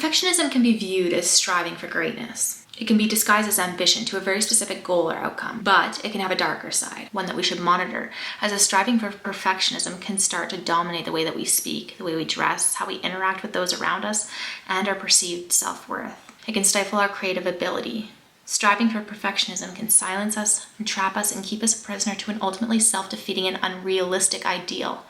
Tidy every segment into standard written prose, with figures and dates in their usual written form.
Perfectionism can be viewed as striving for greatness. It can be disguised as ambition to a very specific goal or outcome, but it can have a darker side, one that we should monitor, as a striving for perfectionism can start to dominate the way that we speak, the way we dress, how we interact with those around us, and our perceived self-worth. It can stifle our creative ability. Striving for perfectionism can silence us, entrap us, and keep us a prisoner to an ultimately self-defeating and unrealistic ideal,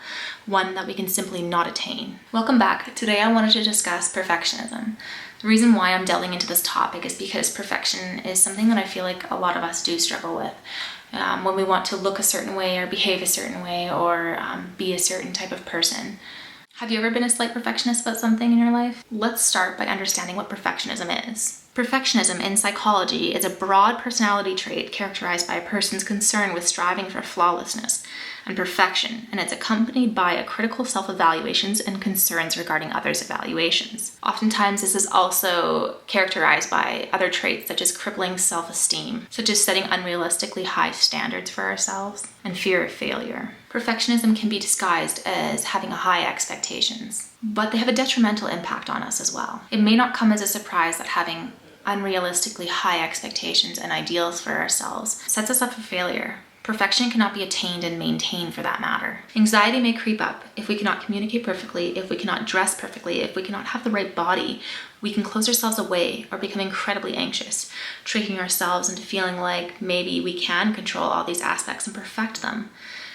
one that we can simply not attain. Welcome back. Today I wanted to discuss perfectionism. The reason why I'm delving into this topic is because perfection is something that I feel like a lot of us do struggle with. When we want to look a certain way or behave a certain way or be a certain type of person. Have you ever been a slight perfectionist about something in your life? Let's start by understanding what perfectionism is. Perfectionism in psychology is a broad personality trait characterized by a person's concern with striving for flawlessness and perfection, and it's accompanied by a critical self-evaluations and concerns regarding others' evaluations. Oftentimes, this is also characterized by other traits such as crippling self-esteem, such as setting unrealistically high standards for ourselves, and fear of failure. Perfectionism can be disguised as having high expectations, but they have a detrimental impact on us as well. It may not come as a surprise that having unrealistically high expectations and ideals for ourselves sets us up for failure. Perfection cannot be attained and maintained for that matter. Anxiety may creep up if we cannot communicate perfectly, if we cannot dress perfectly, if we cannot have the right body. We can close ourselves away or become incredibly anxious, tricking ourselves into feeling like maybe we can control all these aspects and perfect them.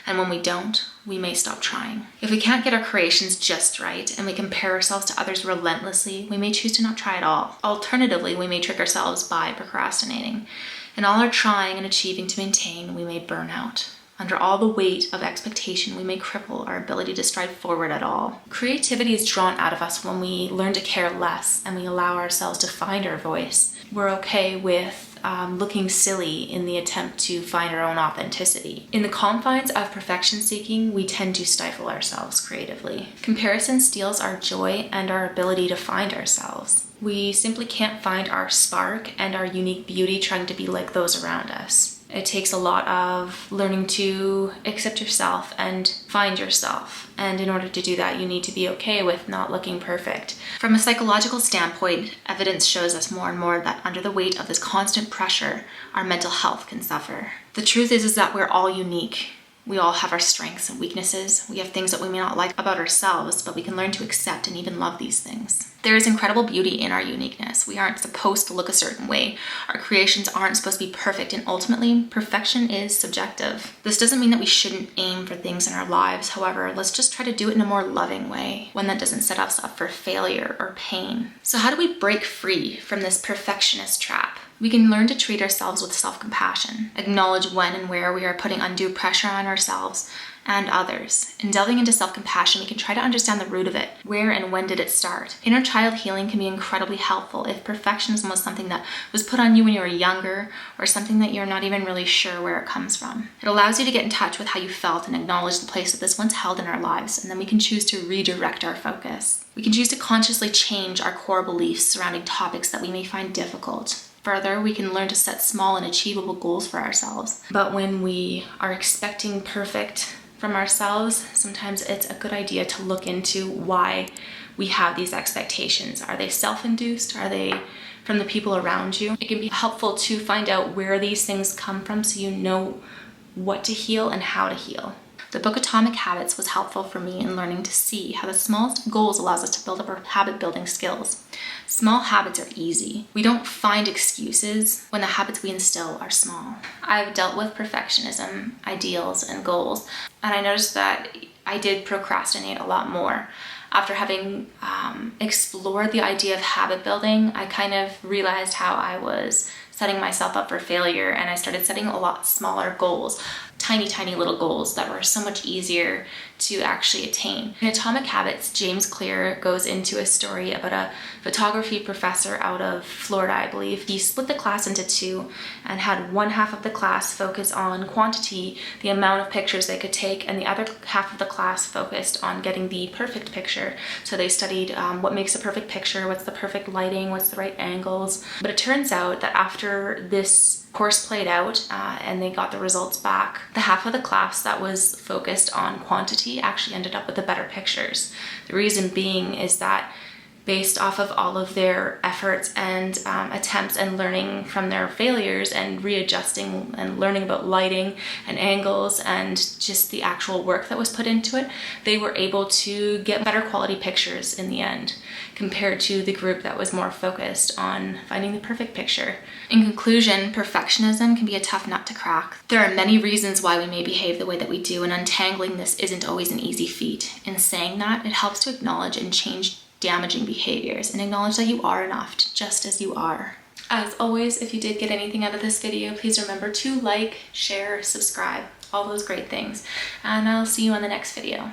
And when we don't, we may stop trying. If we can't get our creations just right and we compare ourselves to others relentlessly, we may choose to not try at all. Alternatively, we may trick ourselves by procrastinating. In all our trying and achieving to maintain, we may burn out. Under all the weight of expectation, we may cripple our ability to strive forward at all. Creativity is drawn out of us when we learn to care less and we allow ourselves to find our voice. We're okay with looking silly in the attempt to find our own authenticity. In the confines of perfection seeking, we tend to stifle ourselves creatively. Comparison steals our joy and our ability to find ourselves. We simply can't find our spark and our unique beauty trying to be like those around us. It takes a lot of learning to accept yourself and find yourself. And in order to do that, you need to be okay with not looking perfect. From a psychological standpoint, evidence shows us more and more that under the weight of this constant pressure, our mental health can suffer. The truth is that we're all unique. We all have our strengths and weaknesses. We have things that we may not like about ourselves, but we can learn to accept and even love these things. There is incredible beauty in our uniqueness. We aren't supposed to look a certain way. Our creations aren't supposed to be perfect, and ultimately, perfection is subjective. This doesn't mean that we shouldn't aim for things in our lives. However, let's just try to do it in a more loving way, one that doesn't set us up for failure or pain. So how do we break free from this perfectionist trap? We can learn to treat ourselves with self-compassion, acknowledge when and where we are putting undue pressure on ourselves and others. In delving into self-compassion, we can try to understand the root of it. Where and when did it start? Inner child healing can be incredibly helpful if perfectionism was something that was put on you when you were younger or something that you're not even really sure where it comes from. It allows you to get in touch with how you felt and acknowledge the place that this once held in our lives, and then we can choose to redirect our focus. We can choose to consciously change our core beliefs surrounding topics that we may find difficult. Further, we can learn to set small and achievable goals for ourselves. But when we are expecting perfect from ourselves, sometimes it's a good idea to look into why we have these expectations. Are they self-induced? Are they from the people around you? It can be helpful to find out where these things come from so you know what to heal and how to heal. The book Atomic Habits was helpful for me in learning to see how the smallest of goals allows us to build up our habit building skills. Small habits are easy. We don't find excuses when the habits we instill are small. I've dealt with perfectionism, ideals, and goals, and I noticed that I did procrastinate a lot more. After having explored the idea of habit building, I kind of realized how I was setting myself up for failure, and I started setting a lot smaller goals. Tiny little goals that were so much easier to actually attain. In Atomic Habits, James Clear goes into a story about a photography professor out of Florida, I believe. He split the class into two and had one half of the class focus on quantity, the amount of pictures they could take, and the other half of the class focused on getting the perfect picture. So they studied what makes a perfect picture, what's the perfect lighting, what's the right angles. But it turns out that after this course played out and they got the results back, the half of the class that was focused on quantity actually ended up with the better pictures. The reason being is that based off of all of their efforts and attempts and learning from their failures and readjusting and learning about lighting and angles and just the actual work that was put into it, they were able to get better quality pictures in the end compared to the group that was more focused on finding the perfect picture. In conclusion, perfectionism can be a tough nut to crack. There are many reasons why we may behave the way that we do, and untangling this isn't always an easy feat. In saying that, it helps to acknowledge and change damaging behaviors and acknowledge that you are enough just as you are. As always, if you did get anything out of this video, please remember to like, share, subscribe, all those great things. And I'll see you on the next video.